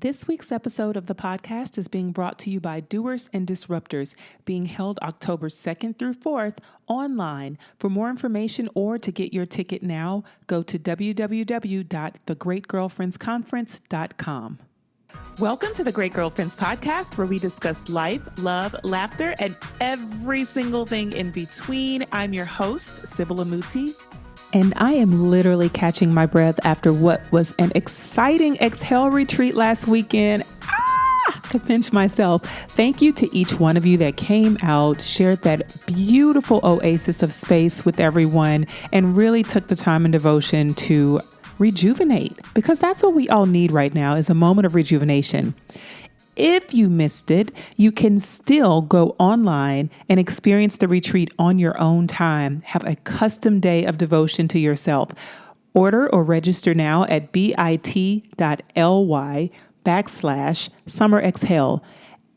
This week's episode of the podcast is being brought to you by Doers and Disruptors, being held October 2nd through 4th online. For more information or to get your ticket now, go to www.thegreatgirlfriendsconference.com. Welcome to the Great Girlfriends Podcast, where we discuss life, love, laughter, and every single thing in between. I'm your host, Sybil Amuti. And I am literally catching my breath after what was an exciting exhale retreat last weekend. I could pinch myself. Thank you to each one of you that came out, shared that beautiful oasis of space with everyone, and really took the time and devotion to rejuvenate, because that's what we all need right now, is a moment of rejuvenation. If you missed it, you can still go online and experience the retreat on your own time. Have a custom day of devotion to yourself. Order or register now at bit.ly/Summer Exhale.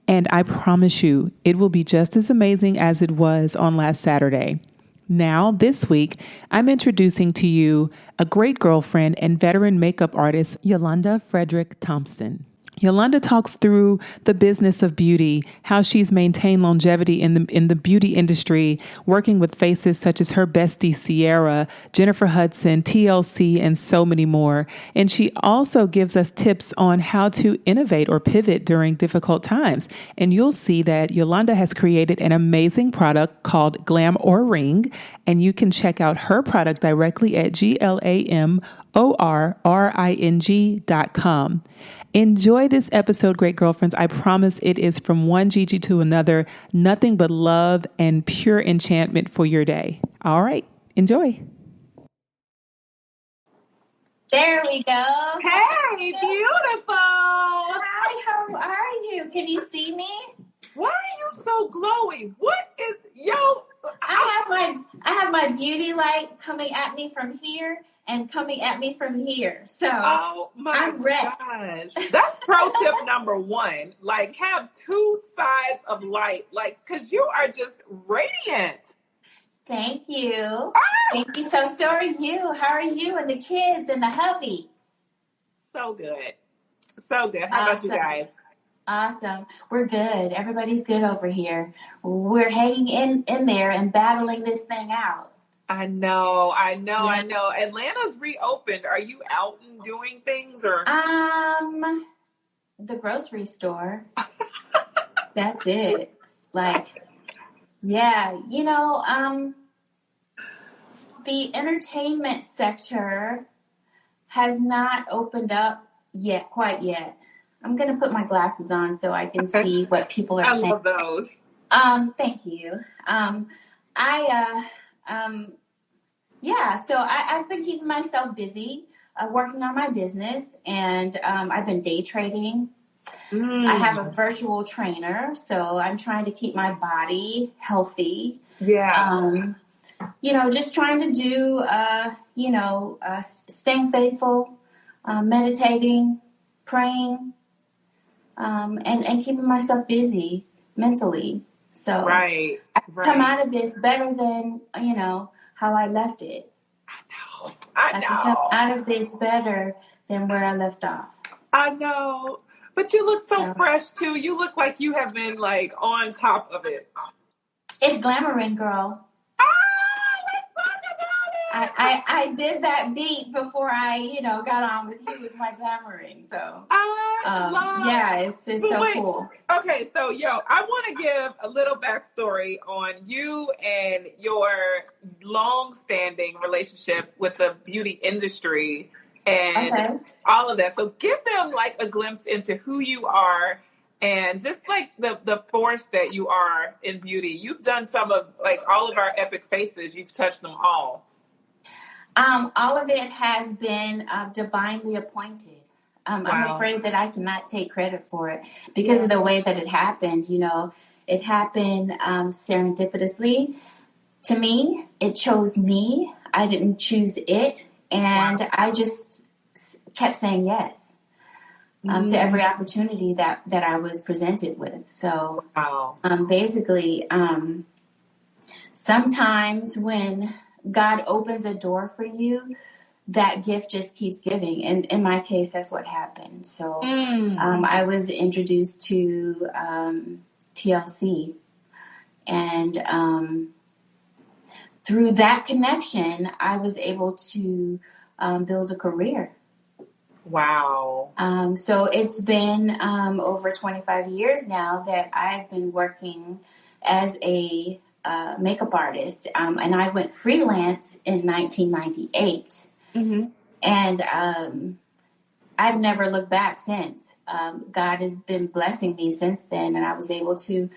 And I promise you, it will be just as amazing as it was on last Saturday. Now, this week, I'm introducing to you a great girlfriend and veteran makeup artist, Yolonda Frederick Thompson. Yolonda talks through the business of beauty, how she's maintained longevity in the beauty industry, working with faces such as her bestie Ciera, Jennifer Hudson, TLC, and so many more. And she also gives us tips on how to innovate or pivot during difficult times. And you'll see that Yolonda has created an amazing product called Glam or Ring, and you can check out her product directly at glamorring.com. Enjoy this episode, great girlfriends. I promise it is from one Gigi to another, nothing but love and pure enchantment for your day. All right, enjoy. There we go. Hey, beautiful. Hi, how are you? Can you see me? Why are you so glowy? What is, yo? I have my beauty light coming at me from here and coming at me from here. So oh my gosh. That's pro tip number one. Like, have two sides of light. Like, because you are just radiant. Thank you. Thank you. So are you. How are you and the kids and the hubby? So good. So good. How about you guys? Awesome. We're good. Everybody's good over here. We're hanging in there and battling this thing out. I know. Atlanta's reopened. Are you out and doing things or? The grocery store. That's it. Like, yeah, the entertainment sector has not opened up quite yet. I'm going to put my glasses on so I can see what people are saying. I love those. Thank you. So I've been keeping myself busy, working on my business, and I've been day trading. I have a virtual trainer, so I'm trying to keep my body healthy. Yeah. Just trying to do, staying faithful, meditating, praying, and keeping myself busy mentally. So right. I come out of this better than, how I left it. I know. I can come out of this better than where I left off. I know. But you look so fresh, too. You look like you have been, like, on top of it. It's glamoring, girl. Let's talk about it. I did that beat before I, got on with you with my glamoring. So, it's so cool. Okay, so, I want to give a little backstory on you and your long-standing relationship with the beauty industry and all of that. So give them, like, a glimpse into who you are and just, like, the force that you are in beauty. You've done some of, like, all of our epic faces. You've touched them all. All of it has been divinely appointed. Wow. I'm afraid that I cannot take credit for it because of the way that it happened. It happened serendipitously to me. It chose me. I didn't choose it. And I just kept saying yes to every opportunity that I was presented with. So basically, sometimes when God opens a door for you, that gift just keeps giving. And in my case, that's what happened. So I was introduced to TLC, and through that connection, I was able to build a career. Wow. So it's been over 25 years now that I've been working as a makeup artist, and I went freelance in 1998. And I've never looked back since. God has been blessing me since then, and I was able to,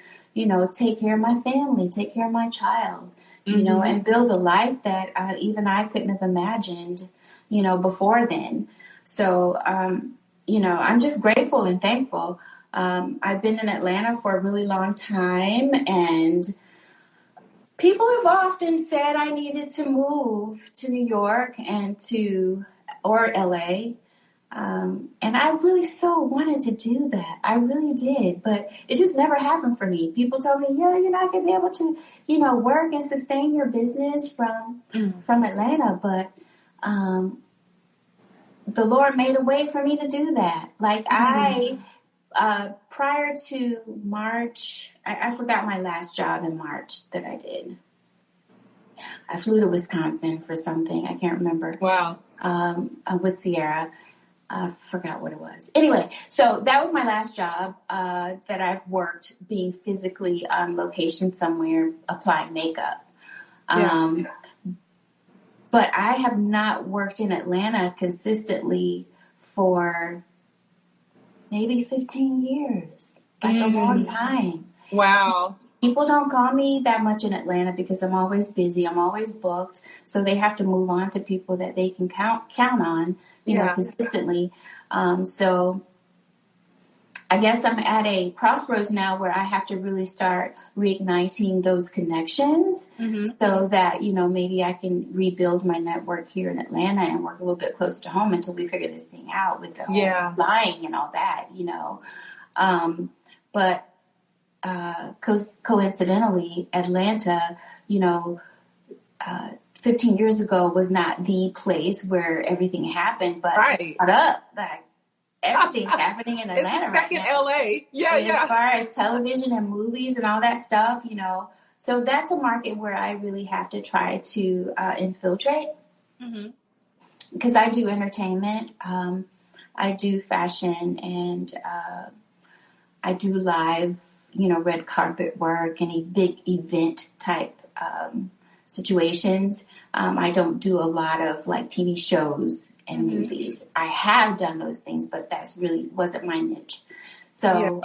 take care of my family, take care of my child, and build a life that even I couldn't have imagined, before then. So, I'm just grateful and thankful. I've been in Atlanta for a really long time, and people have often said I needed to move to New York or LA. And I really so wanted to do that. I really did, but it just never happened for me. People told me, you're not going to be able to, work and sustain your business from Atlanta. But, the Lord made a way for me to do that. Like prior to March, I forgot my last job in March that I did. I flew to Wisconsin for something. I can't remember. Wow. With Ciera. I forgot what it was. Anyway, so that was my last job that I've worked, being physically on location somewhere applying makeup. But I have not worked in Atlanta consistently for maybe 15 years, like a long time. Wow. People don't call me that much in Atlanta because I'm always busy. I'm always booked. So they have to move on to people that they can count on, consistently. So I guess I'm at a crossroads now where I have to really start reigniting those connections so that, maybe I can rebuild my network here in Atlanta and work a little bit closer to home until we figure this thing out with the whole flying and all that, But coincidentally, Atlanta, 15 years ago was not the place where everything happened, but it's caught up. Like, everything's happening in Atlanta right now. LA. As far as television and movies and all that stuff, So that's a market where I really have to try to infiltrate. Because I do entertainment, I do fashion, and I do live, red carpet work and big event type situations. I don't do a lot of like TV shows and movies. I have done those things, but that's really wasn't my niche. So,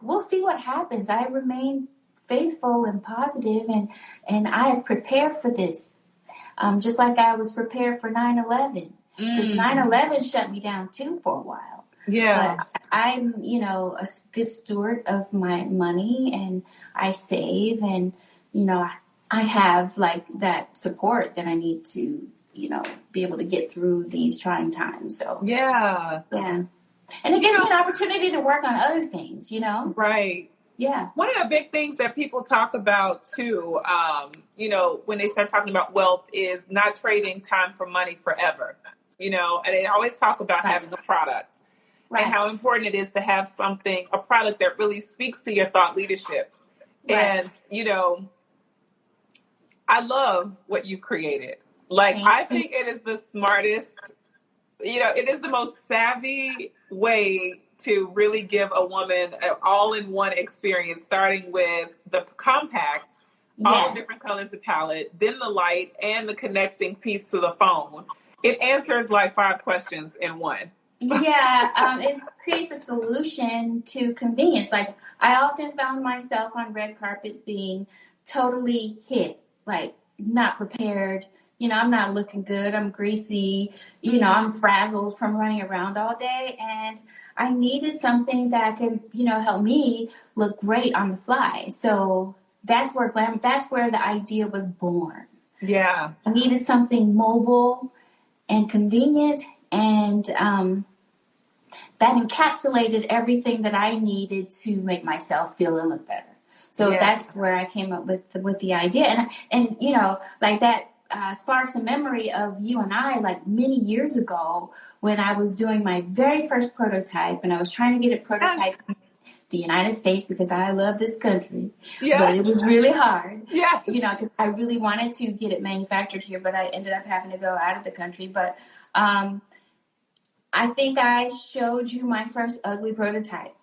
we'll see what happens. I remain faithful and positive, and I have prepared for this. Just like I was prepared for 9/11. Because 9/11 shut me down too for a while. Yeah. But I'm, a good steward of my money, and I save, and, I have like that support that I need to, be able to get through these trying times. So yeah. And it gives me an opportunity to work on other things, Right. Yeah. One of the big things that people talk about too, when they start talking about wealth, is not trading time for money forever. And they always talk about having a product and how important it is to have a product that really speaks to your thought leadership. And, I love what you created. Like, I think it is the smartest, it is the most savvy way to really give a woman an all-in-one experience, starting with the compact, all different colors of palette, then the light, and the connecting piece to the phone. It answers like 5 questions in one. It creates a solution to convenience. Like, I often found myself on red carpets being totally hit, like not prepared. I'm not looking good. I'm greasy. I'm frazzled from running around all day. And I needed something that could, help me look great on the fly. So that's where the idea was born. Yeah. I needed something mobile and convenient, and that encapsulated everything that I needed to make myself feel and look better. So that's where I came up with the idea, and like that sparks a memory of you and I, like many years ago when I was doing my very first prototype, and I was trying to get it prototyped in the United States because I love this country, but it was really hard, you know, because I really wanted to get it manufactured here, but I ended up having to go out of the country. But I think I showed you my first ugly prototype.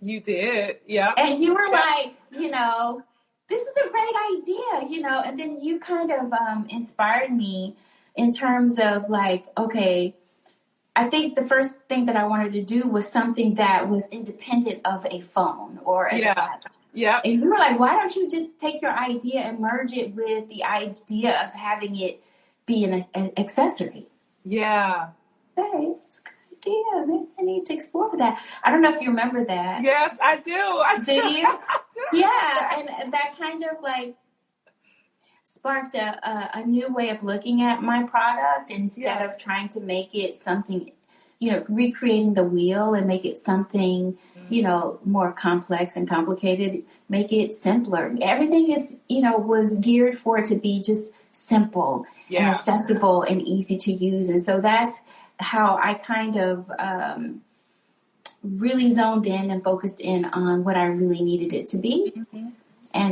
You did, yeah. And you were like, you know, this is a great idea, you know, and then you kind of inspired me in terms of like, okay, I think the first thing that I wanted to do was something that was independent of a phone or a laptop. Yeah. And you were like, why don't you just take your idea and merge it with the idea of having it be an accessory? Yeah. Hey, it's a good idea. Maybe I need to explore that. I don't know if you remember that. Yes, I do. Do you? I do. Yeah, and that kind of like sparked a new way of looking at my product instead of trying to make it something, you know, recreating the wheel and make it something, you know, more complex and complicated, make it simpler. Everything is, you know, was geared for it to be just simple and accessible and easy to use. And so that's how I kind of really zoned in and focused in on what I really needed it to be. Mm-hmm.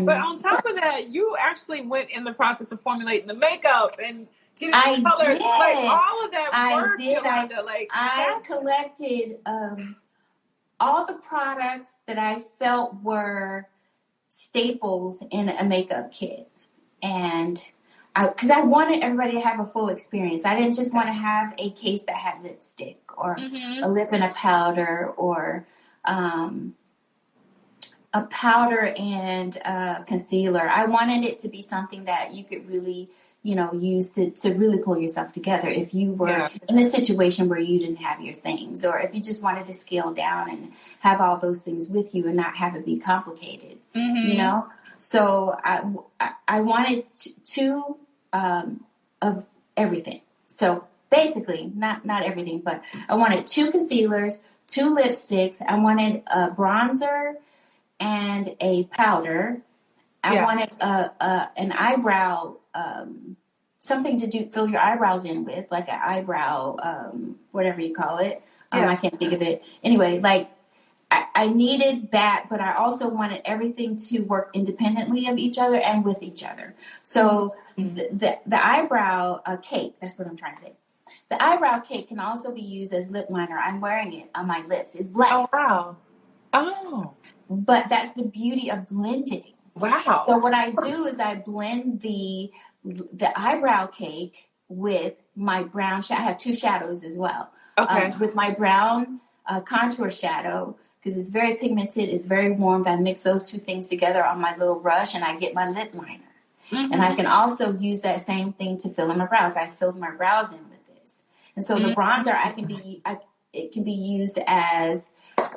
But on top of that, you actually went in the process of formulating the makeup and getting the colors, like all of that work. Yolanda, I collected all the products that I felt were staples in a makeup kit, and because I wanted everybody to have a full experience. I didn't just want to have a case that had lipstick or a lip and a powder or a powder and concealer. I wanted it to be something that you could really, you know, use to really pull yourself together if you were in a situation where you didn't have your things, or if you just wanted to scale down and have all those things with you and not have it be complicated, you know? So I wanted two of everything. So basically, not everything, but I wanted 2 concealers, 2 lipsticks. I wanted a bronzer and a powder. I wanted an eyebrow, something to fill your eyebrows in with, like an eyebrow, whatever you call it. I can't think of it. Anyway, like I needed that, but I also wanted everything to work independently of each other and with each other. So the eyebrow cake, that's what I'm trying to say. The eyebrow cake can also be used as lip liner. I'm wearing it on my lips. It's black. Oh, wow. Oh. But that's the beauty of blending. Wow. So what I do is I blend the eyebrow cake with my brown shadow. I have 2 shadows as well. Okay. With my brown contour shadow, because it's very pigmented, it's very warm. I mix those 2 things together on my little brush and I get my lip liner. And I can also use that same thing to fill in my brows. I filled my brows in with this. And so the bronzer, it can be used as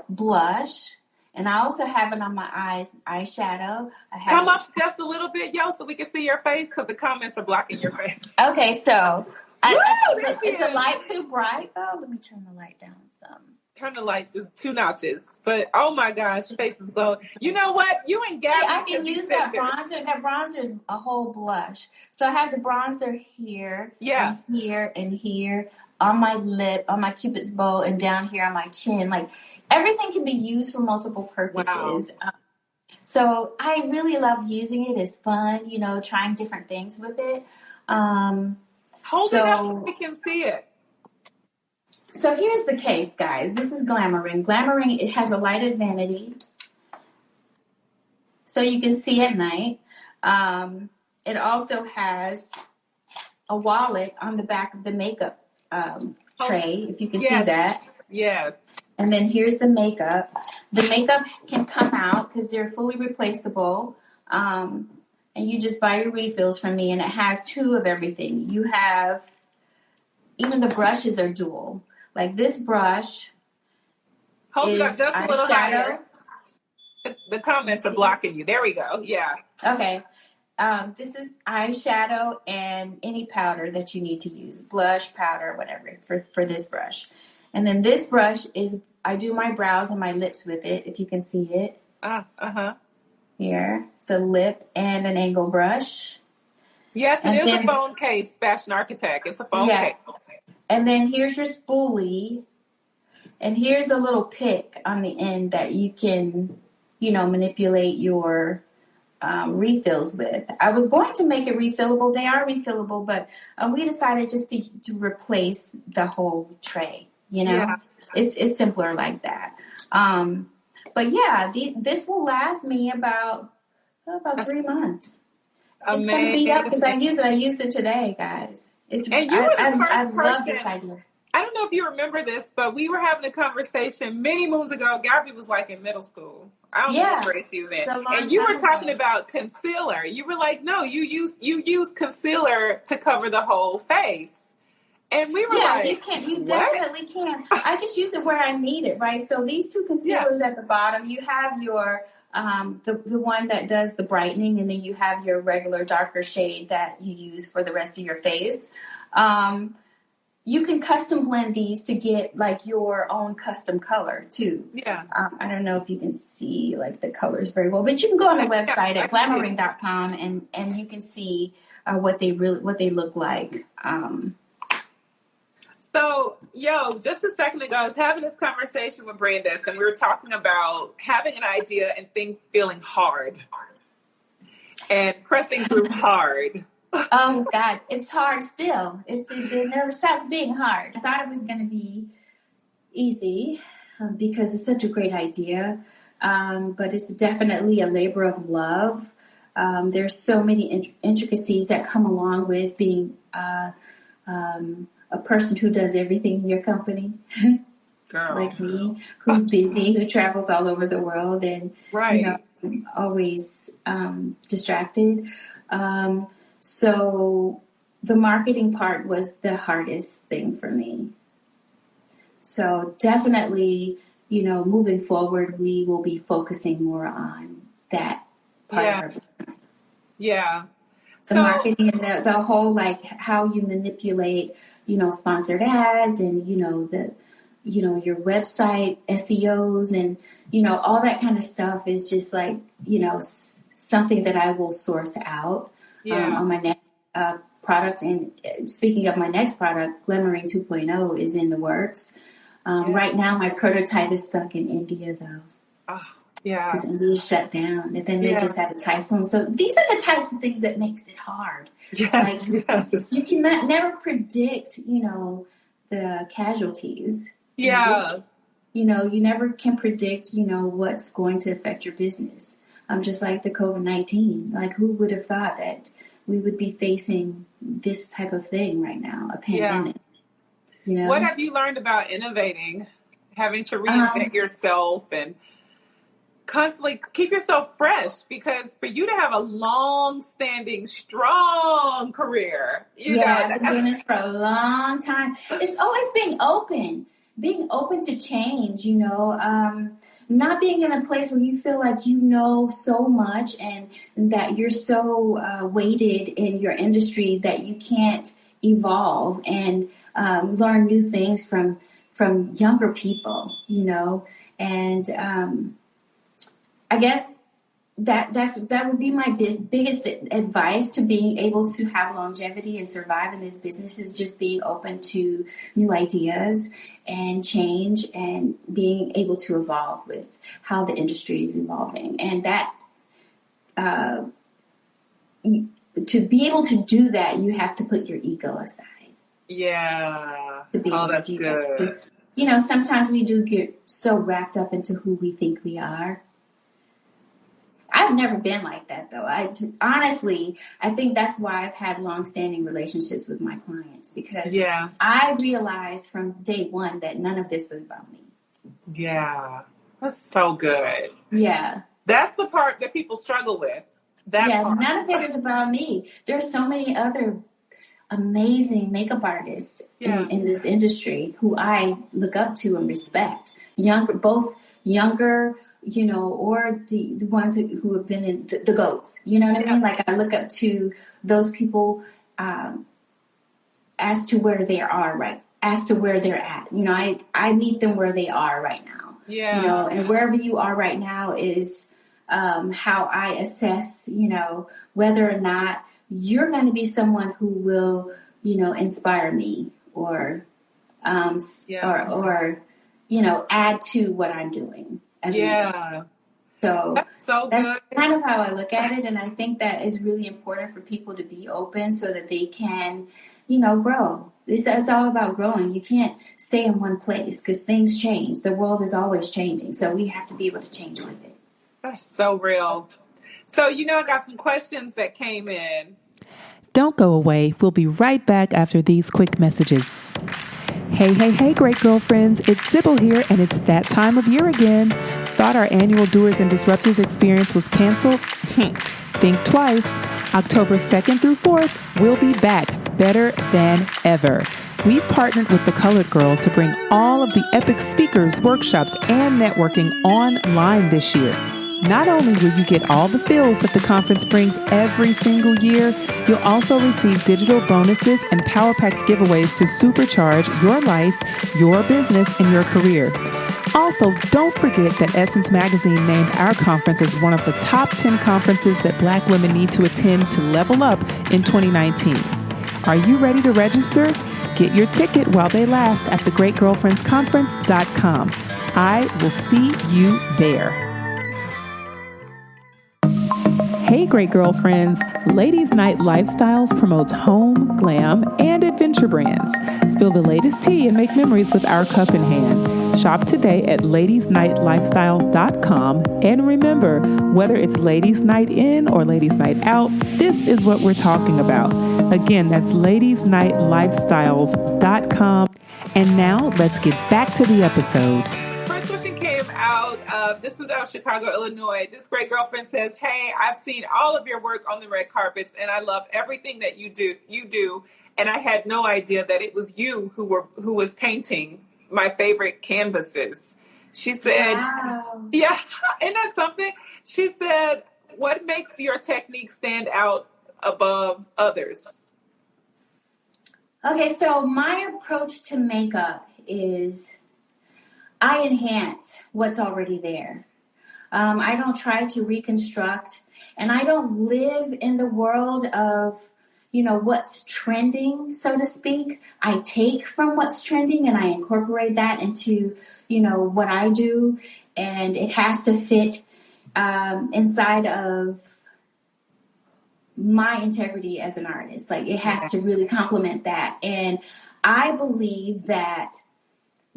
blush. And I also have it on my eyes, eyeshadow. Come up just a little bit, yo, so we can see your face, because the comments are blocking your face. Okay, so is the light too bright, though? Let me turn the light down some. Turn the light just 2 notches. But, oh my gosh, face is glowing. You know what? You and Gabby I can use that bronzer. That bronzer is a whole blush. So I have the bronzer here, and here, and here, on my lip, on my Cupid's bow, and down here on my chin. Like, everything can be used for multiple purposes. Wow. So I really love using it. It's fun, you know, trying different things with it. Hold it up so we can see it. So here's the case, guys. This is Glamoring. Glamoring, it has a lighted vanity, so you can see at night. It also has a wallet on the back of the makeup tray, if you can see that. Yes. And then here's the makeup. The makeup can come out because they're fully replaceable. And you just buy your refills from me, and it has 2 of everything. You have, even the brushes are dual. Like this brush. Hold it up just a little higher. The comments are blocking you. There we go. Yeah. Okay. This is eyeshadow and any powder that you need to use. Blush, powder, whatever, for this brush. And then this brush is, I do my brows and my lips with it, if you can see it. Here. It's a lip and an angle brush. Yes, it And is then, a phone case, Fashion Architect. It's a phone case. And then here's your spoolie. And here's a little pick on the end that you can, manipulate your refills with. I was going to make it refillable. They are refillable, but we decided just to replace the whole tray. Yeah. It's simpler like that. But yeah, this will last me about 3 months. It's going to be up because I used it today, guys. I love this idea. I don't know if you remember this, but we were having a conconversation many moons ago. Gabby was like in middle school. I don't know what grade she was in. And you were talking about concealer. You were like, no, you use concealer to cover the whole face. And we were you definitely can. I just use it where I need it, right? So these two concealers at the bottom, you have your the one that does the brightening, and then you have your regular darker shade that you use for the rest of your face. You can custom blend these to get like your own custom color too. Yeah. I don't know if you can see like the colors very well, but you can go on the website at glamoring.com and you can see what they look like. So, just a second ago, I was having this conversation with Brandis, and we were talking about having an idea and things feeling hard and pressing through hard. Oh God, it's hard still. It never stops being hard. I thought it was going to be easy because it's such a great idea, but it's definitely a labor of love. There's so many intricacies that come along with being a person who does everything in your company. Girl. Like me, who's busy, who travels all over the world and always distracted. So the marketing part was the hardest thing for me. So definitely, moving forward, we will be focusing more on that part of our business. Yeah. The marketing and the whole, like how you manipulate, sponsored ads and, your website SEOs and, all that kind of stuff is just like, something that I will source out on my next product. And speaking of my next product, Glimmering 2.0 is in the works. Right now, my prototype is stuck in India, though. Oh, yeah. Because India's shut down. And then they just had a typhoon. So these are the types of things that makes it hard. Yes, You cannot never predict, the casualties. Yeah. You never can predict, what's going to affect your business. Just like the COVID-19. Like, who would have thought that we would be facing this type of thing right now, a pandemic? What have you learned about innovating, having to reinvent yourself and constantly keep yourself fresh? Because for you to have a long-standing, strong career, I've been doing this for a long time. It's always being open to change, not being in a place where you feel like you know so much and that you're so weighted in your industry that you can't evolve and learn new things from younger people, and I guess that would be my biggest advice to being able to have longevity and survive in this business is just being open to new ideas and change and being able to evolve with how the industry is evolving. And that to be able to do that, you have to put your ego aside. Yeah. That's good. Sometimes we do get so wrapped up into who we think we are. I've never been like that, though. Honestly, I think that's why I've had long-standing relationships with my clients because I realized from day one that none of this was about me. Yeah. That's so good. Yeah. That's the part that people struggle with. That part. None of it is about me. There's so many other amazing makeup artists in this industry who I look up to and respect. Both younger, or the ones who have been in the GOATs, you know what I mean? Like I look up to those people as to where they are as to where they're at. I meet them where they are right now. Yeah. And wherever you are right now is how I assess, whether or not you're going to be someone who will, inspire me or, or add to what I'm doing. So that's so that's good. kind of how I look at it. And I think that is really important for people to be open so that they can, grow. It's all about growing. You can't stay in one place because things change. The world is always changing. So we have to be able to change with it. That's so real. So, I got some questions that came in. Don't go away. We'll be right back after these quick messages. Hey, great girlfriends. It's Sybil here, and it's that time of year again. Thought our annual Doers and Disruptors experience was canceled? Think twice. October 2nd through 4th, we'll be back better than ever. We've partnered with The Colored Girl to bring all of the epic speakers, workshops, and networking online this year. Not only will you get all the feels that the conference brings every single year, you'll also receive digital bonuses and power-packed giveaways to supercharge your life, your business, and your career. Also, don't forget that Essence Magazine named our conference as one of the top 10 conferences that Black women need to attend to level up in 2019. Are you ready to register? Get your ticket while they last at thegreatgirlfriendsconference.com. I will see you there. Hey, great girlfriends. Ladies Night Lifestyles promotes home, glam, and adventure brands. Spill the latest tea and make memories with our cup in hand. Shop today at ladiesnightlifestyles.com. And remember, whether it's ladies' night in or ladies' night out, this is what we're talking about. Again, that's ladiesnightlifestyles.com. And now let's get back to the episode. First question came out this was out of Chicago, Illinois. This great girlfriend says, "Hey, I've seen all of your work on the red carpets, and I love everything that you do. And I had no idea that it was you who was painting my favorite canvases." She said, Wow. Yeah, isn't that something? She said, "What makes your technique stand out above others?" Okay, so my approach to makeup is I enhance what's already there. I don't try to reconstruct, and I don't live in the world of, what's trending, so to speak. I take from what's trending and I incorporate that into, what I do, and it has to fit inside of my integrity as an artist. Like, it has to really complement that. And I believe that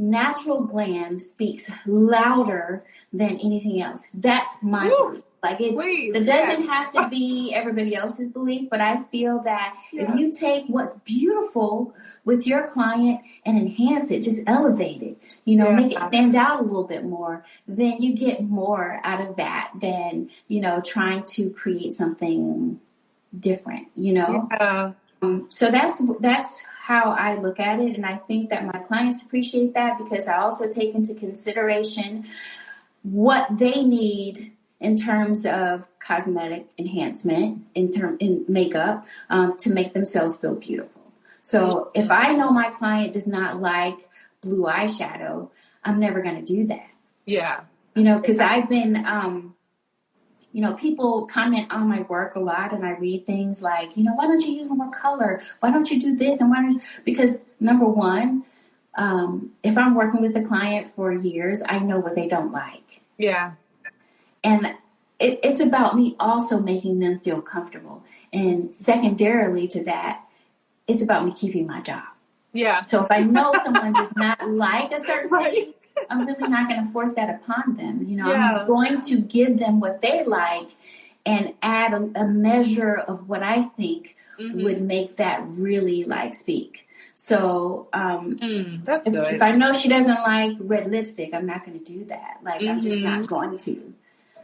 natural glam speaks louder than anything else. That's my belief. Like, it doesn't have to be everybody else's belief, but I feel that if you take what's beautiful with your client and enhance it, just elevate it, make it stand out a little bit more, then you get more out of that than, trying to create something different, So that's how I look at it. And I think that my clients appreciate that because I also take into consideration what they need in terms of cosmetic enhancement, in makeup, to make themselves feel beautiful. So if I know my client does not like blue eyeshadow, I'm never going to do that. Yeah. Because I've been, people comment on my work a lot, and I read things like, why don't you use more color? Why don't you do this? And because number one, if I'm working with a client for years, I know what they don't like. Yeah. And it's about me also making them feel comfortable. And secondarily to that, it's about me keeping my job. Yeah. So if I know someone does not like a certain thing, I'm really not going to force that upon them. I'm going to give them what they like and add a measure of what I think would make that really speak. So that's good. If I know she doesn't like red lipstick, I'm not going to do that. I'm just not going to.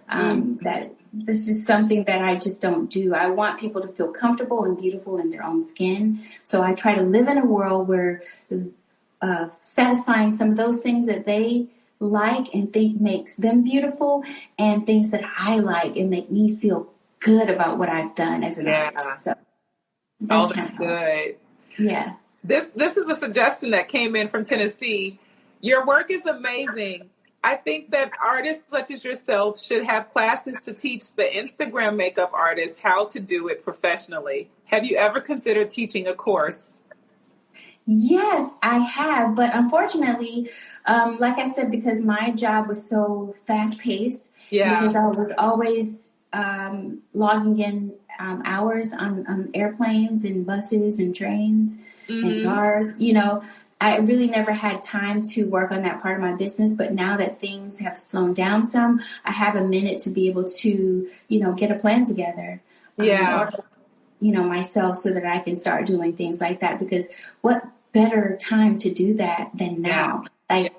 That's just something that I just don't do. I want people to feel comfortable and beautiful in their own skin. So I try to live in a world where satisfying some of those things that they like and think makes them beautiful, and things that I like and make me feel good about what I've done as an artist. So that's good. Yeah. This is a suggestion that came in from Tennessee. "Your work is amazing. I think that artists such as yourself should have classes to teach the Instagram makeup artists how to do it professionally. Have you ever considered teaching a course? Yes, I have. But unfortunately, like I said, because my job was so fast paced, because I was always logging in hours on airplanes and buses and trains and cars, I really never had time to work on that part of my business. But now that things have slowed down some, I have a minute to be able to, get a plan together. Myself so that I can start doing things like that, because what better time to do that than now? Like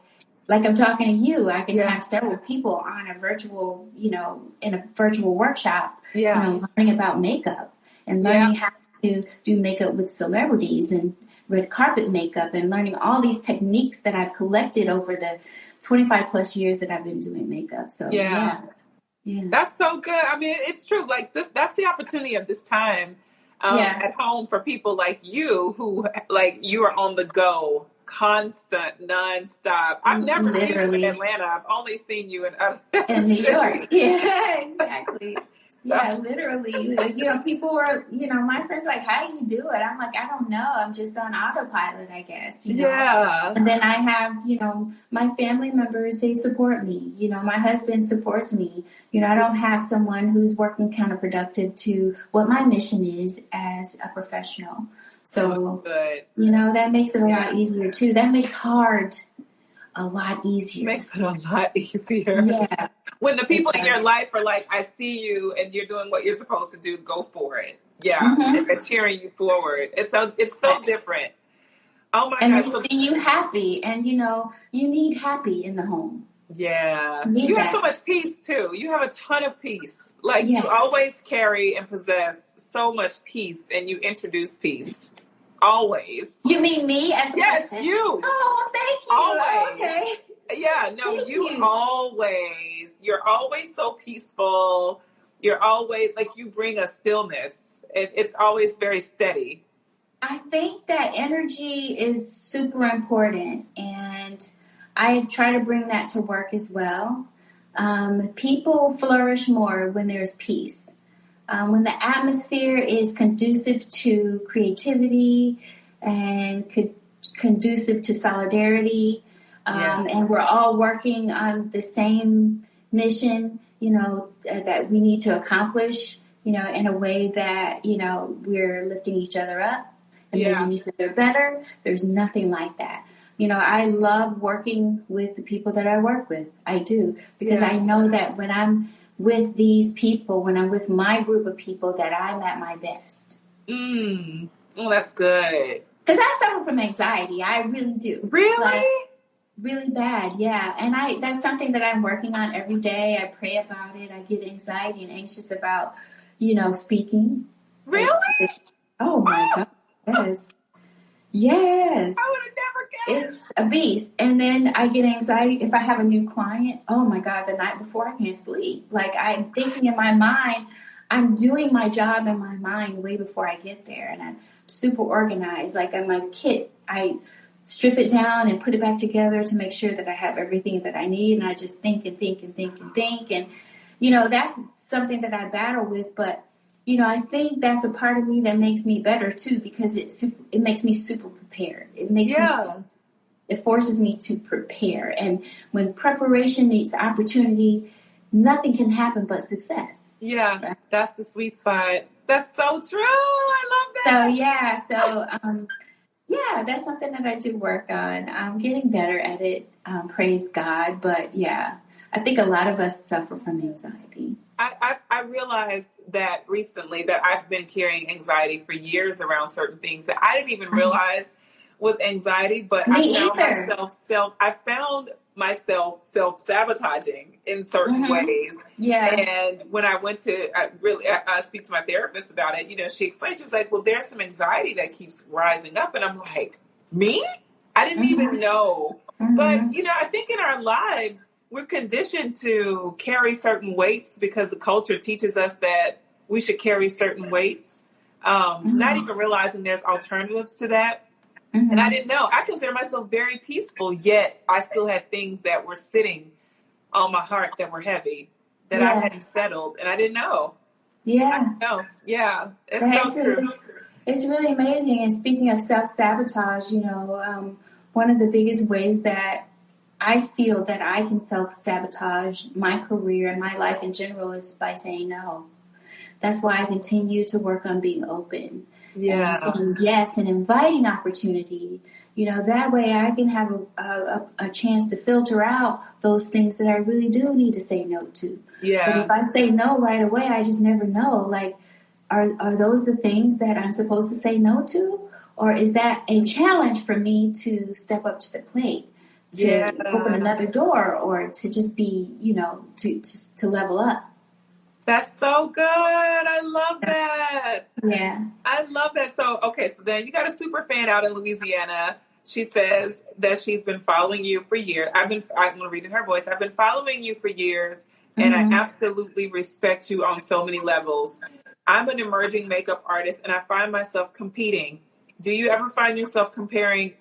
I'm talking to you, I can have several people on a virtual, in a virtual workshop, learning about makeup and learning how to do makeup with celebrities and red carpet makeup and learning all these techniques that I've collected over the 25 plus years that I've been doing makeup. So yeah. That's so good. I mean, it's true. Like that's the opportunity of this time at home for people like you who you are on the go, constant, nonstop. I've never seen you in Atlanta. I've only seen you in New York. Yeah, exactly. Yeah, literally. People were, my friends like, how do you do it? I'm like, I don't know. I'm just on autopilot, I guess. Yeah. And then I have, my family members, they support me. My husband supports me. I don't have someone who's working counterproductive to what my mission is as a professional. So, that makes it a lot easier too. That makes hard a lot easier. Makes it a lot easier. Yeah. When the people in your life are like, I see you and you're doing what you're supposed to do, go for it. Yeah. And they're cheering you forward. It's so different. Oh my God. And they see you happy, and you need happy in the home. Yeah. You have so much peace too. You have a ton of peace. You always carry and possess so much peace, and you introduce peace. Always. You mean me as a Yes, person? you. Oh, thank you. Always. Okay. Yeah, no, Thank you're you. always so peaceful. You're always, you bring a stillness. It's always very steady. I think that energy is super important, and I try to bring that to work as well. People flourish more when there's peace. When the atmosphere is conducive to creativity and conducive to solidarity, and we're all working on the same mission, that we need to accomplish, in a way that, we're lifting each other up and making each other better. There's nothing like that. I love working with the people that I work with. I do, because I know that when I'm with these people, when I'm with my group of people, that I'm at my best. Oh, that's good. Because I suffer from anxiety. I really do. Really? Really bad, yeah. And that's something that I'm working on every day. I pray about it. I get anxiety and anxious about, speaking. Really? Oh, my God. Yes. Yes. I would have never guessed. It's a beast. And then I get anxiety if I have a new client. Oh my God, the night before I can't sleep. I'm thinking in my mind, I'm doing my job in my mind way before I get there. And I'm super organized. On my kit, I strip it down and put it back together to make sure that I have everything that I need. And I just think and think and think and think. And, that's something that I battle with. But I think that's a part of me that makes me better too, because it makes me super prepared. It makes it forces me to prepare. And when preparation meets opportunity, nothing can happen but success. Yeah, that's the sweet spot. That's so true. I love that. So that's something that I do work on. I'm getting better at it. Praise God. But I think a lot of us suffer from anxiety. I realized that recently that I've been carrying anxiety for years around certain things that I didn't even realize was anxiety, but I found myself self-sabotaging in certain ways. Yeah. And when I went to I speak to my therapist about it, she explained, she was like, well, there's some anxiety that keeps rising up. And I'm like, me? I didn't even know. But, I think in our lives, we're conditioned to carry certain weights because the culture teaches us that we should carry certain weights, not even realizing there's alternatives to that. And I didn't know. I consider myself very peaceful, yet I still had things that were sitting on my heart that were heavy, that I hadn't settled, and I didn't know. Yeah. Yeah. It's so true. It's really amazing. And speaking of self-sabotage, one of the biggest ways that I feel that I can self-sabotage my career and my life in general is by saying no. That's why I continue to work on being open. Yeah. And saying yes and inviting opportunity. That way I can have a chance to filter out those things that I really do need to say no to. Yeah. But if I say no right away, I just never know. Like, are those the things that I'm supposed to say no to? Or is that a challenge for me to step up to the plate, to open another door, or to just be, to level up? That's so good. I love that. Yeah. I love that. So then you got a super fan out in Louisiana. She says that she's been following you for years. I'm going to read in her voice. I've been following you for years, and I absolutely respect you on so many levels. I'm an emerging makeup artist, and I find myself competing. Do you ever find yourself comparing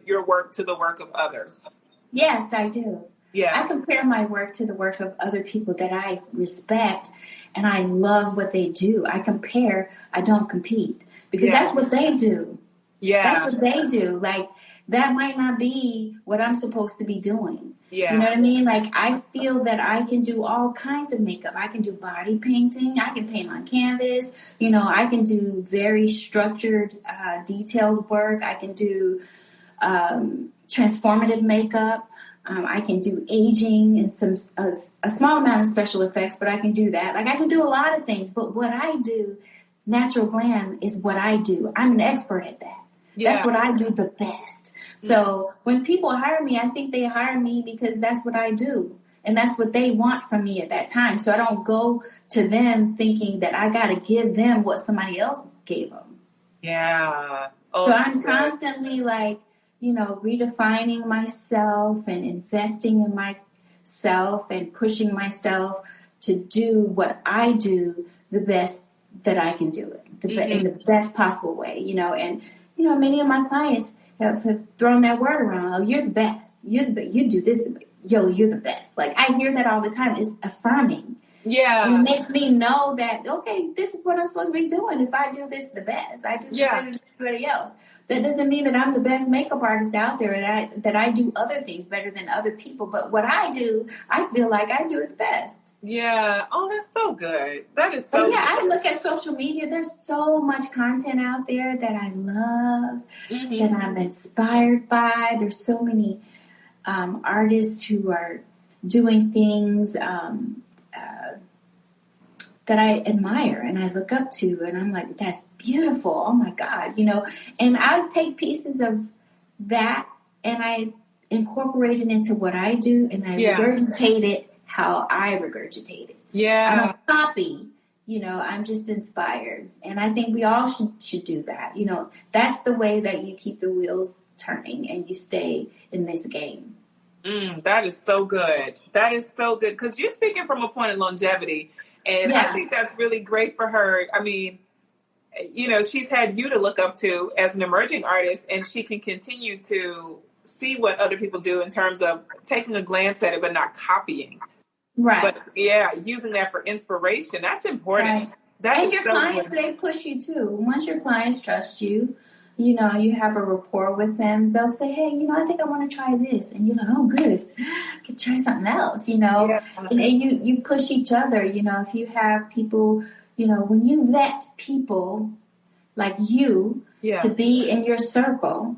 your work to the work of others? Yes, I do. Yeah. I compare my work to the work of other people that I respect, and I love what they do. I compare, I don't compete, because that's what they do. Yeah. That's what they do. Like, that might not be what I'm supposed to be doing. Yeah. You know what I mean? Like, I feel that I can do all kinds of makeup. I can do body painting. I can paint on canvas. I can do very structured, detailed work. I can do transformative makeup. I can do aging and a small amount of special effects, but I can do that. Like, I can do a lot of things, but what I do, natural glam, is what I do. I'm an expert at that. Yeah. That's what I do the best. So when people hire me, I think they hire me because that's what I do. And that's what they want from me at that time. So I don't go to them thinking that I got to give them what somebody else gave them. Yeah. Oh, so I'm constantly redefining myself and investing in myself and pushing myself to do what I do the best that I can do it, in the best possible way, and, many of my clients have thrown that word around. Oh, you're the best. You do this. Yo, you're the best. Like, I hear that all the time. It's affirming. Yeah. And it makes me know that, okay, this is what I'm supposed to be doing. If I do this the best, I do this better than everybody else. That doesn't mean that I'm the best makeup artist out there and that I do other things better than other people. But what I do, I feel like I do it the best. Yeah. Oh, that's so good. That is so good. I look at social media. There's so much content out there that I love, that I'm inspired by. There's so many artists who are doing things that I admire and I look up to, and I'm like, that's beautiful. Oh my God, and I take pieces of that and I incorporate it into what I do, and I regurgitate it how I regurgitate it. Yeah. I don't copy, I'm just inspired. And I think we all should do that. That's the way that you keep the wheels turning and you stay in this game. That is so good. That is so good. Because you're speaking from a point of longevity. And I think that's really great for her. I mean, she's had you to look up to as an emerging artist, and she can continue to see what other people do in terms of taking a glance at it, but not copying. Right. But using that for inspiration. That's important. Right. And your clients, they push you too. Once your clients trust you, you have a rapport with them, they'll say, hey, I think I want to try this. And you're like, oh, good. I could try something else, Yeah. And you push each other, if you have people, when you vet people like you to be in your circle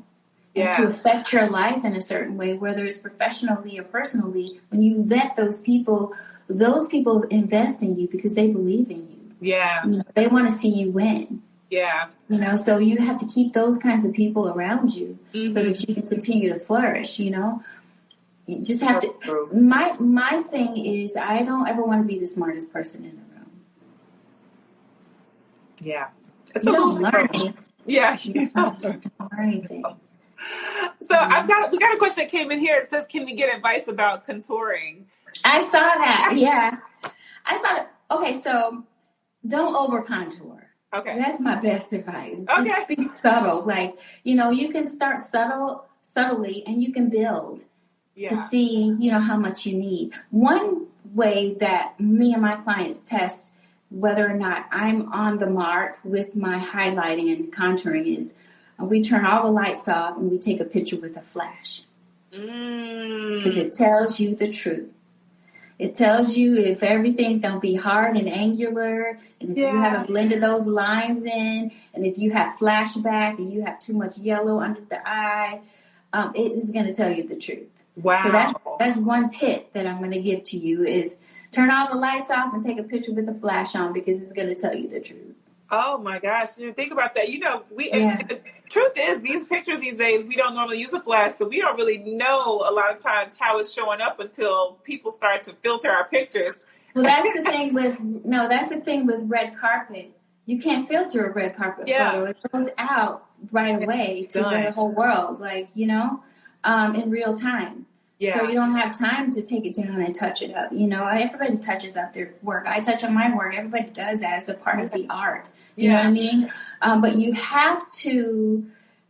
and to affect your life in a certain way, whether it's professionally or personally, when you vet those people invest in you because they believe in you. Yeah. They want to see you win. Yeah. So you have to keep those kinds of people around you so that you can continue to flourish, You just have to. My thing is, I don't ever want to be the smartest person in the room. Yeah. It's a little learn. Yeah. You don't learn anything. So we got a question that came in here. It says, can we get advice about contouring? I saw that. Yeah. I saw it. Okay. So don't over contour. Okay. That's my best advice. Okay. Just be subtle. Like, you can start subtly and you can build. to see, you know, how much you need. One way that me and my clients test whether or not I'm on the mark with my highlighting and contouring is we turn all the lights off and we take a picture with a flash. Because it tells you the truth. It tells you if everything's going to be hard and angular, and if you haven't blended those lines in, and if you have flashback and you have too much yellow under the eye, it is going to tell you the truth. Wow. So that's one tip that I'm going to give to you is turn all the lights off and take a picture with the flash on because it's going to tell you the truth. Oh my gosh. Think about that. You know, the truth is these pictures these days, we don't normally use a flash. So we don't really know a lot of times how it's showing up until people start to filter our pictures. Well, that's the thing with red carpet. You can't filter a red carpet photo. It goes out right away to the whole world, like, you know, in real time. Yeah. So you don't have time to take it down and touch it up. You know, everybody touches up their work. I touch on my work. Everybody does that as a part of the art. You know what I mean? But you have to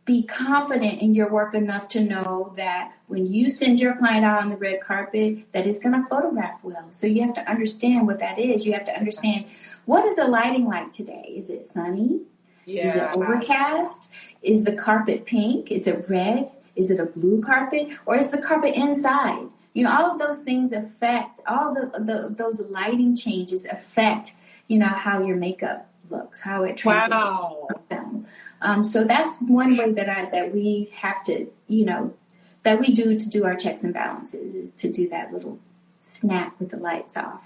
be confident in your work enough to know that when you send your client out on the red carpet, that it's going to photograph well. So you have to understand what that is. You have to understand, what is the lighting like today? Is it sunny? Yeah. Is it overcast? Is the carpet pink? Is it red? Is it a blue carpet? Or is the carpet inside? You know, all of those things affect, all those lighting changes affect, you know, how your makeup looks, how it translates. Wow. So that's one way that we have to, you know, that we do to do our checks and balances is to do that little snap with the lights off.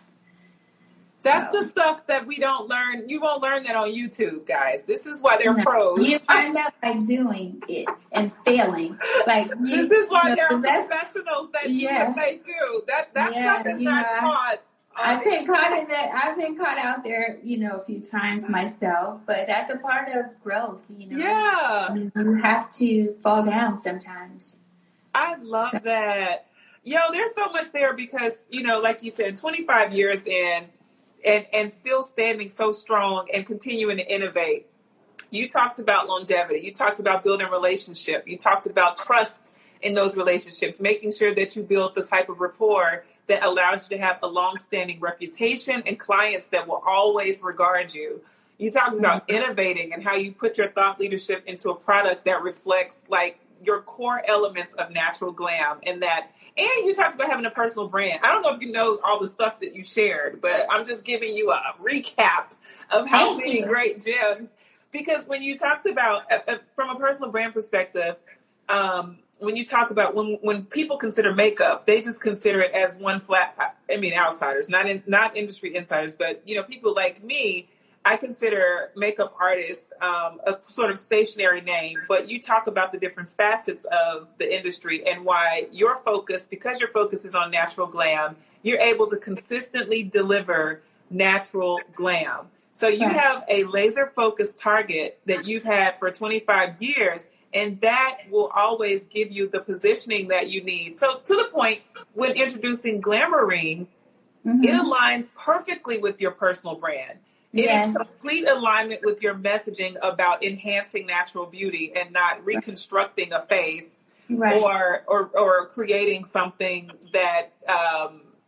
That's the stuff that we don't learn. You won't learn that on YouTube, guys. This is why they're pros. You find out by doing it and failing. Like this is why they're professionals that do what they do. That stuff is not taught. I've been caught in that. I've been caught out there, you know, a few times myself. But that's a part of growth, you know. Yeah. You have to fall down sometimes. I love that. Yo, there's so much there because, you know, like you said, 25 years in. And still standing so strong and continuing to innovate. You talked about longevity. You talked about building relationship. You talked about trust in those relationships, making sure that you build the type of rapport that allows you to have a long-standing reputation and clients that will always regard you. You talked about innovating and how you put your thought leadership into a product that reflects like your core elements of natural glam and you talked about having a personal brand. I don't know if you know all the stuff that you shared, but I'm just giving you a recap of how many great gems. Because when you talked about, from a personal brand perspective, when you talk about when people consider makeup, they just consider it as one outsiders, not industry insiders, but, you know, people like me. I consider makeup artists a sort of stationary name, but you talk about the different facets of the industry and why because your focus is on natural glam, you're able to consistently deliver natural glam. So you have a laser focused target that you've had for 25 years, and that will always give you the positioning that you need. So to the point, when introducing Glamourine, it aligns perfectly with your personal brand. It is complete alignment with your messaging about enhancing natural beauty and not reconstructing a face or creating something that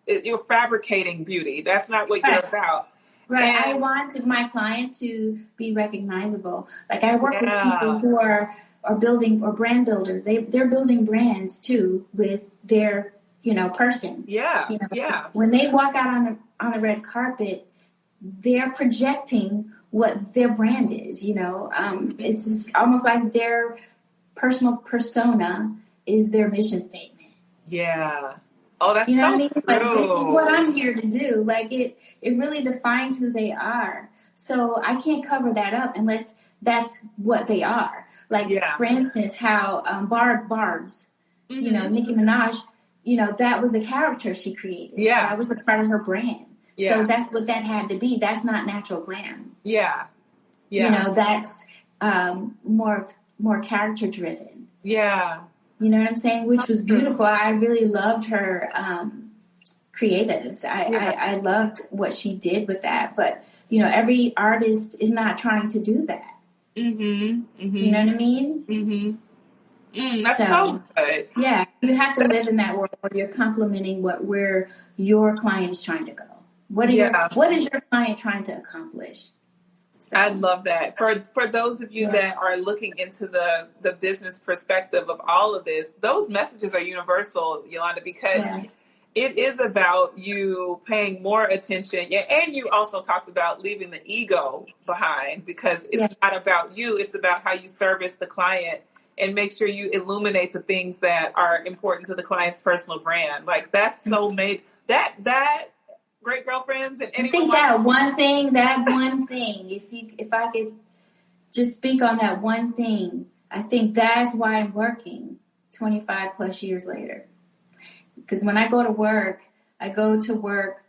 you're fabricating beauty. That's not what you're about. Right. And I want my client to be recognizable. Like I work with people who are building or brand builders. They're building brands too with their, you know, person. Yeah. You know, when they walk out on the red carpet, they're projecting what their brand is, you know. It's just almost like their personal persona is their mission statement. Yeah. Oh, that's you know so what I mean? true. Like, this is what I'm here to do. Like it really defines who they are. So I can't cover that up unless that's what they are. Like, for instance, how Barb's, you know, Nicki Minaj, you know, that was a character she created. Yeah. That was a part of her brand. Yeah. So that's what that had to be. That's not natural glam. Yeah. You know, that's more character driven. Yeah. You know what I'm saying? Which was beautiful. I really loved her creatives. I loved what she did with that. But, you know, every artist is not trying to do that. You know what I mean? That's so good. Yeah. You have to live in that world where you're complementing where your client is trying to go. What is your client trying to accomplish? So, I love that. For those of you that are looking into the business perspective of all of this, those messages are universal, Yolanda, because it is about you paying more attention. Yeah, and you also talked about leaving the ego behind, because it's not about you. It's about how you service the client and make sure you illuminate the things that are important to the client's personal brand. Like, that's so made that Great Girlfriends and anyone. I think that one thing, if I could just speak on that one thing, I think that's why I'm working 25 plus years later. Because when I go to work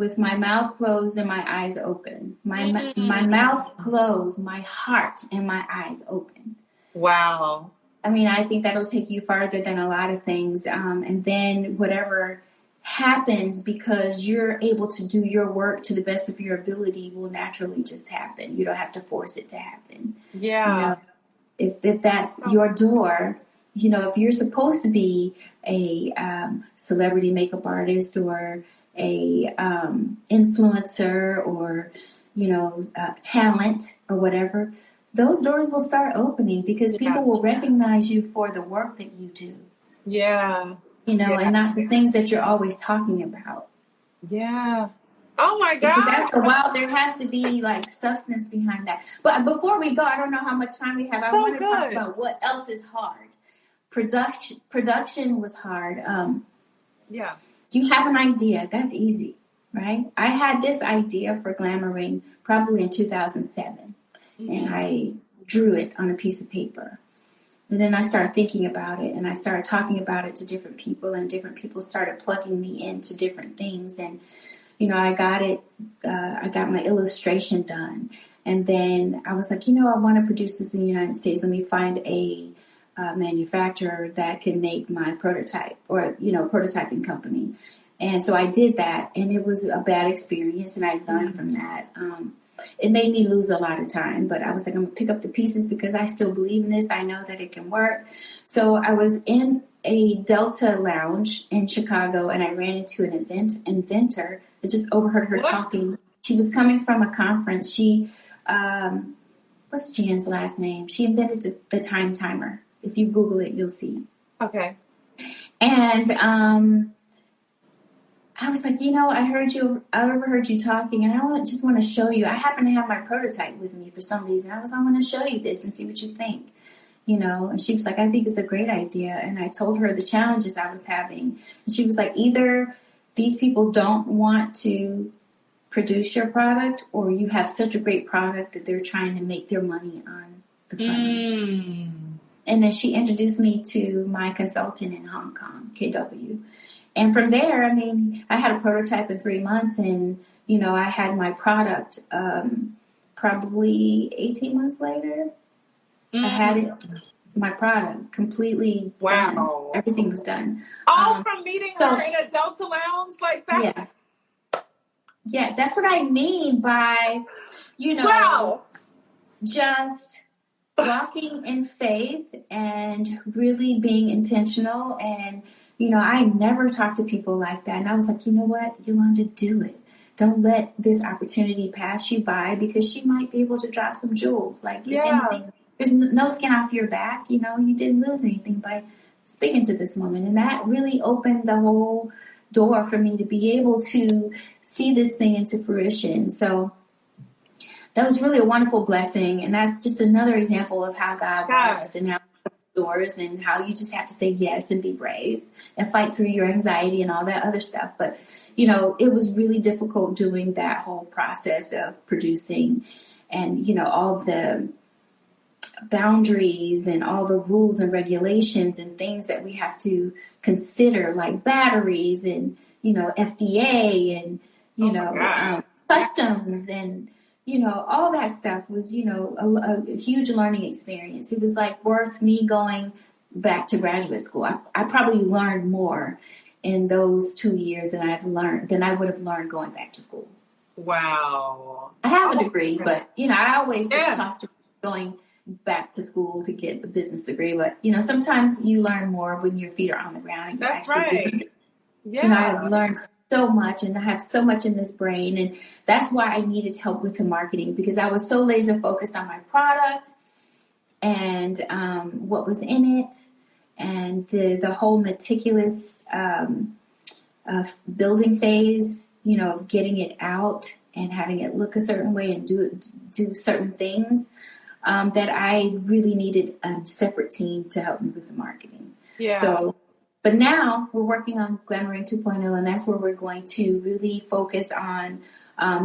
with my mouth closed and my eyes open. My mouth closed, my heart and my eyes open. Wow. I mean, I think that'll take you farther than a lot of things. And then whatever happens, because you're able to do your work to the best of your ability, will naturally just happen. You don't have to force it to happen. Yeah. If that's your door, if you're supposed to be a celebrity makeup artist or a influencer or, talent or whatever, those doors will start opening because people will recognize you for the work that you do. Yeah. And not the things that you're always talking about. Yeah. Oh my God. Because after a while, there has to be like substance behind that. But before we go, I don't know how much time we have. I want to talk about what else is hard. Production was hard. You have an idea. That's easy, right? I had this idea for Glamoring probably in 2007. And I drew it on a piece of paper. And then I started thinking about it, and I started talking about it to different people, and different people started plugging me into different things. And, I got it, I got my illustration done. And then I was like, I want to produce this in the United States. Let me find a manufacturer that can make my prototype, or, prototyping company. And so I did that, and it was a bad experience, and I learned from that. It made me lose a lot of time, but I was like, I'm going to pick up the pieces because I still believe in this. I know that it can work. So I was in a Delta lounge in Chicago, and I ran into an inventor. I just overheard her talking. She was coming from a conference. She, what's Jan's last name? She invented the time timer. If you Google it, you'll see. Okay. And, I was like, I overheard you talking, and I just want to show you. I happen to have my prototype with me for some reason. I want to show you this and see what you think, And she was like, I think it's a great idea. And I told her the challenges I was having. And she was like, either these people don't want to produce your product, or you have such a great product that they're trying to make their money on the front end. And then she introduced me to my consultant in Hong Kong, KW. And from there, I had a prototype in 3 months, and, I had my product probably 18 months later. I had my product completely done. Everything was done. All from meeting her in a Delta lounge like that? Yeah, that's what I mean by, just walking in faith and really being intentional. And I never talked to people like that. And I was like, you know what, Yolanda, do it. Don't let this opportunity pass you by, because she might be able to drop some jewels. Like, if anything, there's no skin off your back. You didn't lose anything by speaking to this woman. And that really opened the whole door for me to be able to see this thing into fruition. So that was really a wonderful blessing. And that's just another example of how God works and how doors, and how you just have to say yes and be brave and fight through your anxiety and all that other stuff. But, it was really difficult doing that whole process of producing, and, all the boundaries and all the rules and regulations and things that we have to consider, like batteries and, FDA and, customs and, all that stuff was, a huge learning experience. It was like worth me going back to graduate school. I probably learned more in those 2 years than I would have learned going back to school. Wow. I have a degree, but, I always tossed going back to school to get a business degree, but sometimes you learn more when your feet are on the ground. And that's right. Yeah. I've learned so much, and I have so much in this brain, and that's why I needed help with the marketing, because I was so laser focused on my product and what was in it, and the whole meticulous building phase, of getting it out and having it look a certain way and do certain things, that I really needed a separate team to help me with the marketing. Yeah. So, but now we're working on Glamoring 2.0, and that's where we're going to really focus on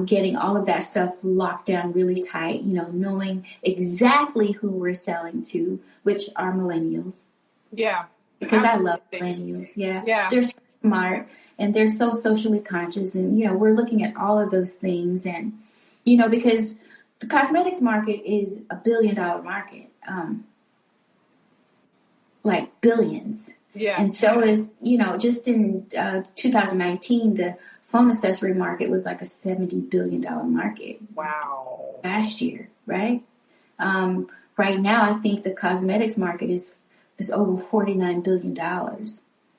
getting all of that stuff locked down really tight, knowing exactly who we're selling to, which are millennials. Yeah. Because absolutely. I love millennials. Yeah. Yeah. They're smart and they're so socially conscious, and we're looking at all of those things, and because the cosmetics market is $1 billion market, like billions. Yeah. And so is just in 2019, the phone accessory market was like a $70 billion market. Wow. Last year, right? Right now, I think the cosmetics market is over $49 billion.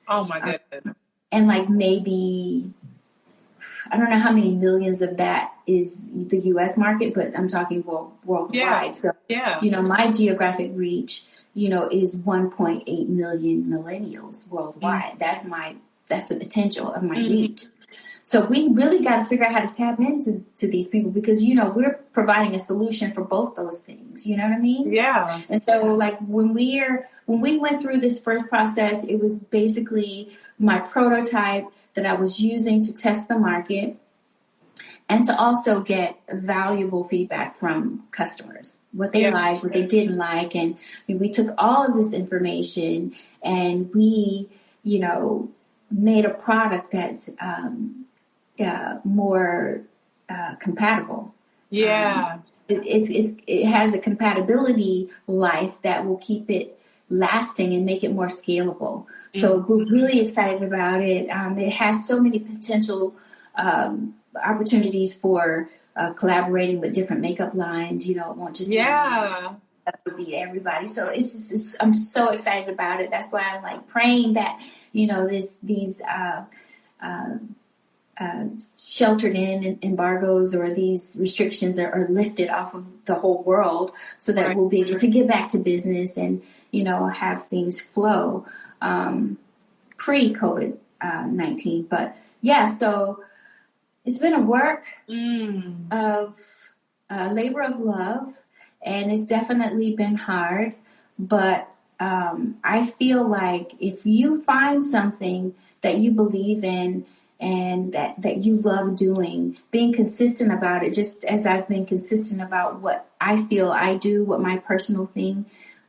Oh my goodness. And like maybe, I don't know how many millions of that is the U.S. market, but I'm talking worldwide. Yeah. So, yeah. My geographic reach, is 1.8 million millennials worldwide. Mm-hmm. That's the potential of my reach. So we really got to figure out how to tap into these people, because, we're providing a solution for both those things. You know what I mean? Yeah. And so like when we went through this first process, it was basically my prototype that I was using to test the market and to also get valuable feedback from customers, what they liked, what they didn't like. And we took all of this information and we, made a product that's more compatible. Yeah. It has a compatibility life that will keep it lasting and make it more scalable. Mm-hmm. So we're really excited about it. It has so many potential opportunities for collaborating with different makeup lines. It won't just be everybody. So it's just, I'm so excited about it. That's why I'm like praying that these sheltered in embargoes or these restrictions are lifted off of the whole world, so that we'll be able to get back to business and have things flow pre-COVID-19. But so it's been a work of labor of love, and it's definitely been hard, but I feel like if you find something that you believe in and that you love doing, being consistent about it, just as I've been consistent about what I feel I do, what my personal thing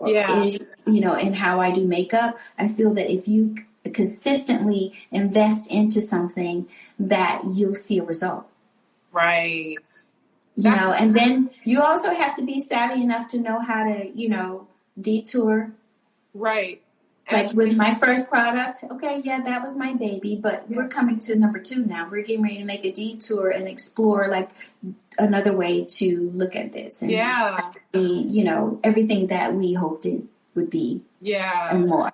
is, and how I do makeup, I feel that if you consistently invest into something, that you'll see a result. Right. And then you also have to be savvy enough to know how to, detour. Right. Like with my first product, that was my baby, but we're coming to number 2 now. We're getting ready to make a detour and explore like another way to look at this. And everything that we hoped it would be. Yeah. And more.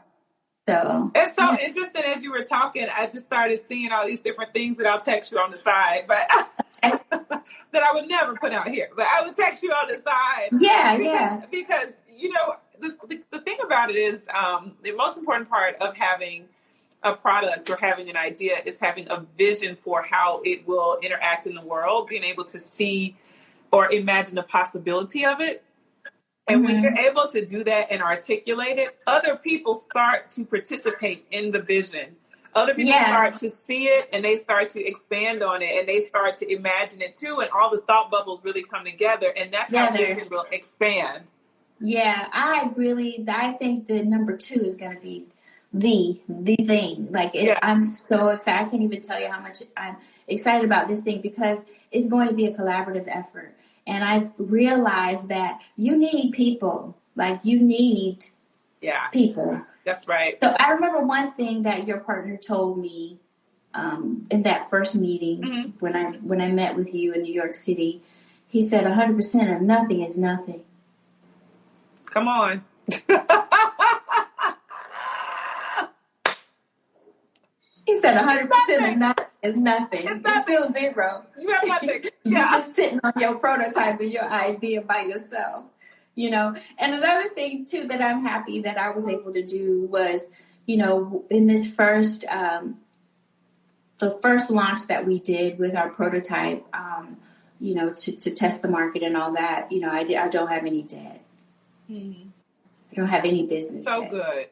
So it's so interesting. As you were talking, I just started seeing all these different things that I'll text you on the side, but that I would never put out here. But I would text you on the side. Because the thing about it is the most important part of having a product or having an idea is having a vision for how it will interact in the world, being able to see or imagine the possibility of it. And when you're able to do that and articulate it, other people start to participate in the vision. Other people start to see it and they start to expand on it and they start to imagine it too. And all the thought bubbles really come together. And that's how vision will expand. Yeah, I think the number 2 is going to be the thing. I'm so excited. I can't even tell you how much I'm excited about this thing, because it's going to be a collaborative effort. And I've realized that you need people. You need people. That's right. So I remember one thing that your partner told me in that first meeting when I met with you in New York City. He said 100% of nothing is nothing. Come on. He said 100% of nothing is nothing. It's still zero. You have nothing. You're just sitting on your prototype and your idea by yourself, you know. And another thing, too, that I'm happy that I was able to do was, you know, in this first, the first launch that we did with our prototype, you know, to test the market and all that, you know, I don't have any debt. Mm-hmm. I don't have any business So debt. good.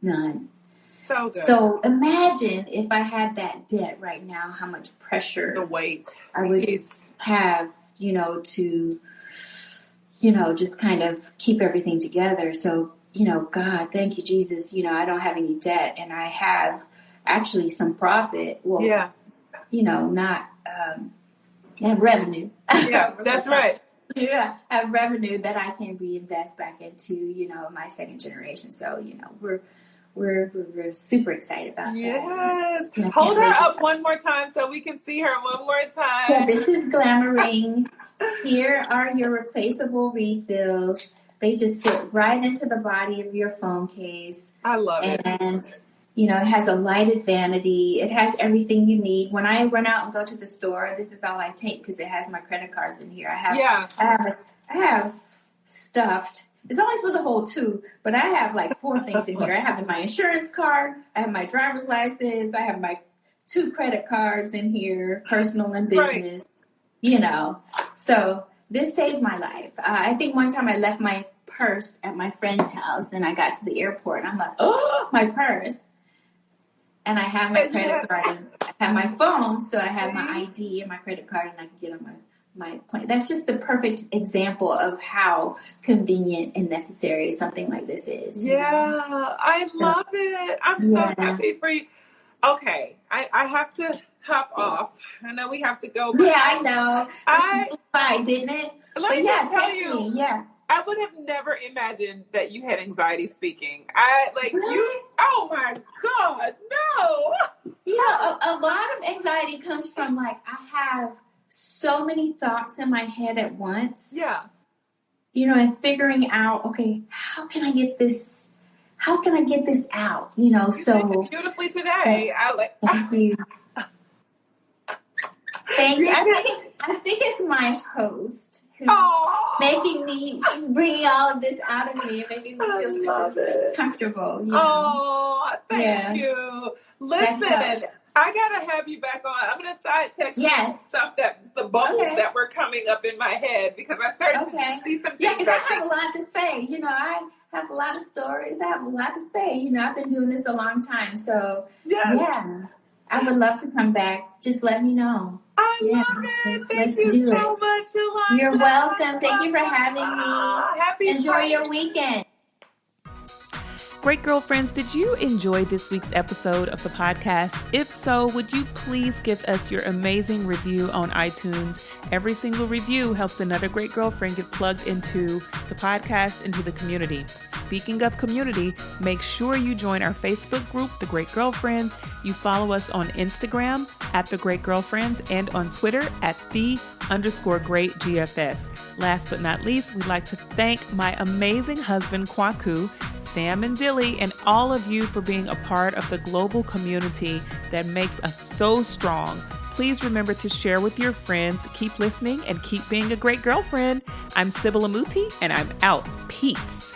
None. So good. So imagine if I had that debt right now, how much pressure, the weight I would have, you know, to, you know, just kind of keep everything together. So, you know, God, thank you, Jesus. You know, I don't have any debt and I have actually some profit. Well, yeah. You know, not, I have revenue. Yeah, that's right. Yeah, I have revenue that I can reinvest back into, you know, my second generation. So, you know, we're super excited about that. Yes. And Hold her up one more time so we can see her one more time. Yeah, this is Glamoring. Here are your replaceable refills. They just fit right into the body of your phone case. I love it. And, you know, it has a lighted vanity. It has everything you need. When I run out and go to the store, this is all I take because it has my credit cards in here. I have stuffed. It's only supposed to hold 2, but I have like 4 things in here. I have my insurance card, I have my driver's license, I have my 2 credit cards in here, personal and business, you know. So this saves my life. I think one time I left my purse at my friend's house, then I got to the airport and I'm like, oh, my purse. And I have my credit card and I have my phone, so I have my ID and my credit card and I can get on my plane. That's just the perfect example of how convenient and necessary something like this is. Yeah, I love it. I'm so happy for you. Okay, I have to hop off. I know we have to go. Yeah, I know. I didn't it? Let me just tell you. Yeah. I would have never imagined that you had anxiety speaking. Really? Oh my God, no. You know, a lot of anxiety comes from like, I have so many thoughts in my head at once. Yeah. You know, and figuring out, okay, how can I get this out? You know, you did it beautifully today. Thank you. Thank you. I think it's my host who's making me, she's bringing all of this out of me and making me feel so comfortable. You know? Oh, thank you. Listen, I gotta have you back on. I'm gonna side text you stuff the bubbles that were coming up in my head because I started to see some things. Yeah, because I have a lot to say. You know, I have a lot of stories. I have a lot to say. You know, I've been doing this a long time, so yeah, I would love to come back. Just let me know. I love it. Thank you so much, Yolonda. You're welcome. Thank you for having me. Enjoy your weekend. Great girlfriends, did you enjoy this week's episode of the podcast? If so, would you please give us your amazing review on iTunes? Every single review helps another great girlfriend get plugged into the podcast, into the community. Speaking of community, make sure you join our Facebook group, The Great Girlfriends. You follow us on Instagram at The Great Girlfriends and on Twitter at _Great GFS. Last but not least, we'd like to thank my amazing husband, Kwaku, Sam and Dilly, and all of you for being a part of the global community that makes us so strong. Please remember to share with your friends. Keep listening and keep being a great girlfriend. I'm Sibylla Muti, and I'm out. Peace.